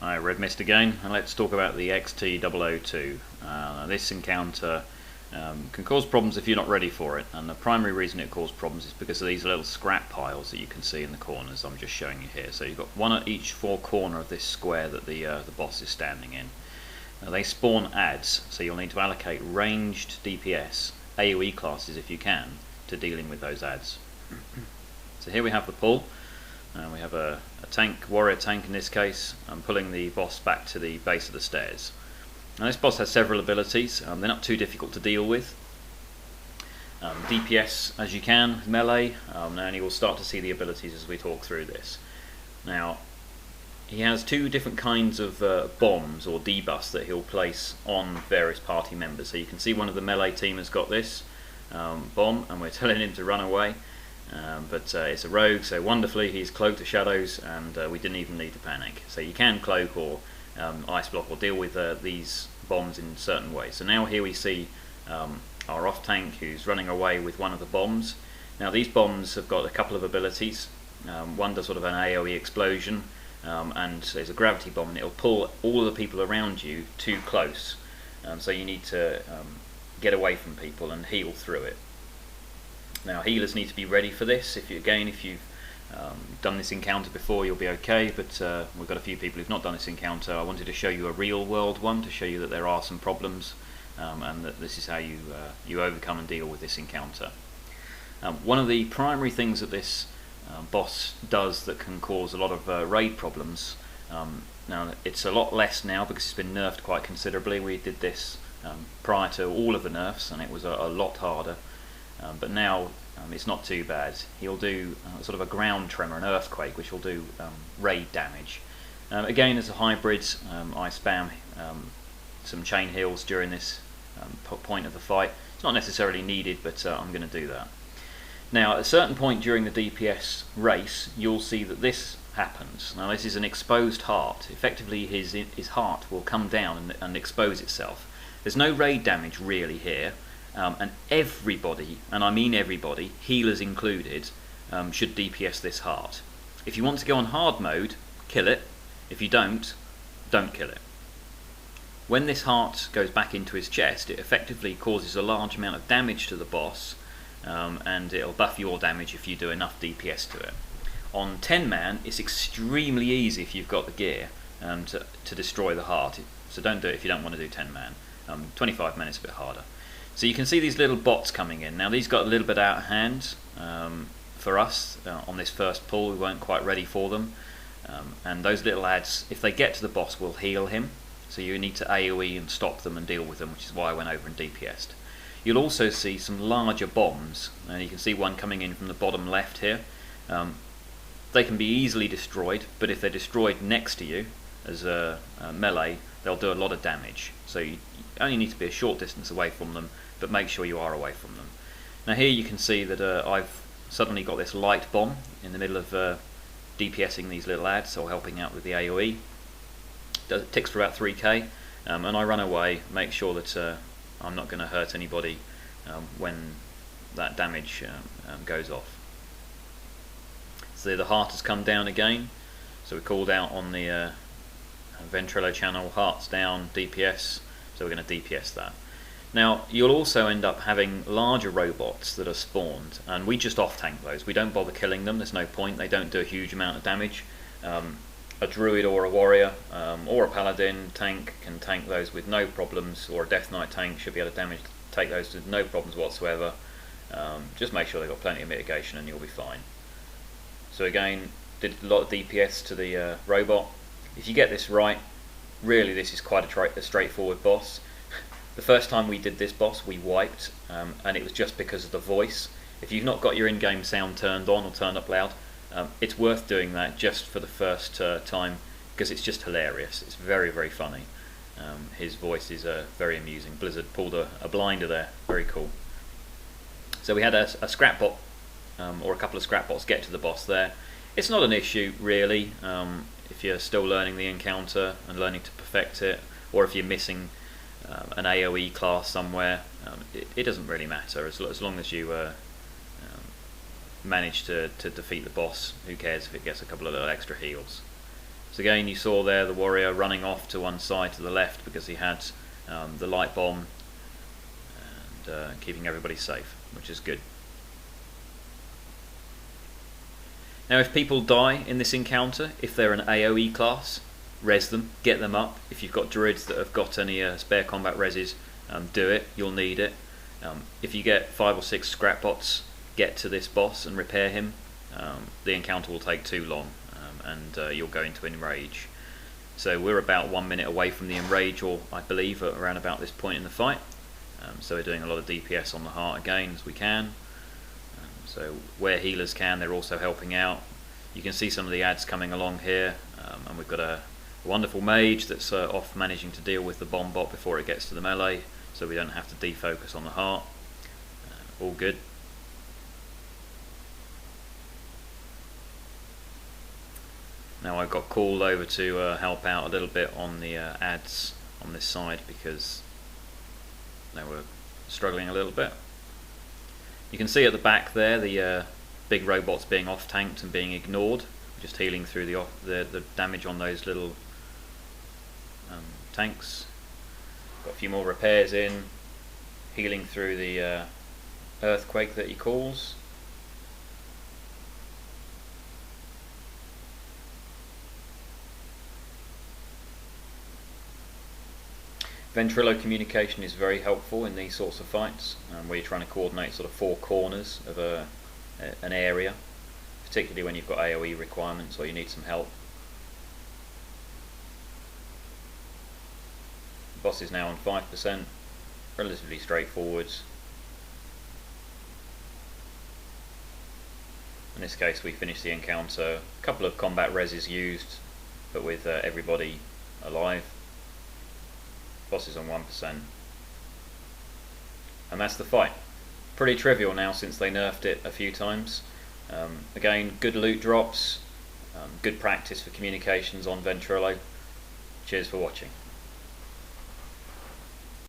Hi, Redmist again, and let's talk about the XT-002. This encounter can cause problems if you're not ready for it, and the primary reason it causes problems is because of these little scrap piles that you can see in the corners. I'm just showing you here. So you've got one at each four corner of this square that the boss is standing in. They spawn adds, so you'll need to allocate ranged DPS, AoE classes if you can, to dealing with those adds. So here we have the pull. We have a tank, warrior tank in this case, pulling the boss back to the base of the stairs. Now this boss has several abilities. They're not too difficult to deal with. DPS as you can, melee, and you will start to see the abilities as we talk through this. Now he has two different kinds of bombs or debuffs that he'll place on various party members. So you can see one of the melee team has got this bomb, and we're telling him to run away. But it's a rogue, so wonderfully he's cloaked to shadows, and we didn't even need to panic. So you can cloak or ice block or deal with these bombs in certain ways. So now here we see our off tank who's running away with one of the bombs. Now these bombs have got a couple of abilities. One does sort of an AoE explosion, and there's a gravity bomb, and it'll pull all of the people around you too close. So you need to get away from people and heal through it. Now healers need to be ready for this. If you've done this encounter before, you'll be okay, but we've got a few people who've not done this encounter. I wanted to show you a real world one to show you that there are some problems, and that this is how you overcome and deal with this encounter. One of the primary things that this boss does that can cause a lot of raid problems, now it's a lot less now because it's been nerfed quite considerably. We did this prior to all of the nerfs, and it was a lot harder. But now it's not too bad. He'll do sort of a ground tremor, an earthquake, which will do raid damage. Again, as a hybrid, I spam some chain heals during this point of the fight. It's not necessarily needed, but I'm going to do that. Now, at a certain point during the DPS race, you'll see that this happens. Now, this is an exposed heart. Effectively, his heart will come down and expose itself. There's no raid damage really here. And everybody, and I mean everybody, healers included, should DPS this heart. If you want to go on hard mode, kill it. If you don't kill it. When this heart goes back into his chest, it effectively causes a large amount of damage to the boss, and it'll buff your damage if you do enough DPS to it. On 10 man, it's extremely easy if you've got the gear to destroy the heart, so don't do it if you don't want to do 10 man. 25 man is a bit harder. So you can see these little bots coming in. Now these got a little bit out of hand for us on this first pull. We weren't quite ready for them. And those little adds, if they get to the boss, will heal him. So you need to AoE and stop them and deal with them, which is why I went over and DPS'd. You'll also see some larger bombs. And you can see one coming in from the bottom left here. They can be easily destroyed, but if they're destroyed next to you as a melee, they'll do a lot of damage. So you only need to be a short distance away from them, but make sure you are away from them. Now here you can see that I've suddenly got this light bomb in the middle of DPSing these little adds, or helping out with the AoE. It ticks for about 3k, and I run away, make sure that I'm not going to hurt anybody when that damage goes off. So the heart has come down again, so we called out on the Ventrilo channel, hearts down, DPS, so we're going to DPS that. Now you'll also end up having larger robots that are spawned, and we just off tank those. We don't bother killing them, there's no point, they don't do a huge amount of damage. A druid or a warrior or a paladin tank can tank those with no problems, or a death knight tank should be able to take those with no problems whatsoever. Just make sure they've got plenty of mitigation and you'll be fine. So again, did a lot of DPS to the robot. If you get this right, really this is quite a straightforward boss. The first time we did this boss, we wiped, and it was just because of the voice. If you've not got your in-game sound turned on or turned up loud, it's worth doing that just for the first time, because it's just hilarious. It's very, very funny. His voice is very amusing. Blizzard pulled a blinder there, very cool. So we had a scrapbot, or a couple of scrapbots get to the boss there. It's not an issue really, if you're still learning the encounter and learning to perfect it, or if you're missing an AoE class somewhere. It doesn't really matter as long as you manage to defeat the boss. Who cares if it gets a couple of little extra heals? So So again, you saw there the warrior running off to one side to the left because he had the light bomb and keeping everybody safe, which is good. Now if people die in this encounter, if they're an AoE class, res them, get them up. If you've got druids that have got any spare combat reses, do it, you'll need it. If you get 5 or 6 scrap bots, get to this boss and repair him. The encounter will take too long and you'll go into enrage. So we're about 1 minute away from the enrage, or I believe around about this point in the fight. So we're doing a lot of DPS on the heart again as we can. So where healers can, they're also helping out. You can see some of the ads coming along here, and we've got a wonderful mage that's off managing to deal with the bomb bot before it gets to the melee, so we don't have to defocus on the heart. All good. Now I've got called over to help out a little bit on the ads on this side because they were struggling a little bit. You can see at the back there the big robots being off-tanked and being ignored, just healing through the damage on those little tanks. Got a few more repairs in, healing through the earthquake that he calls. Ventrilo communication is very helpful in these sorts of fights, where you're trying to coordinate sort of 4 corners of an area, particularly when you've got AoE requirements or you need some help. The boss is now on 5%, relatively straightforward. In this case we finished the encounter, a couple of combat reses used, but with everybody alive. Boss is on 1%. And that's the fight. Pretty trivial now since they nerfed it a few times. Again, good loot drops, good practice for communications on Ventrilo. Cheers for watching.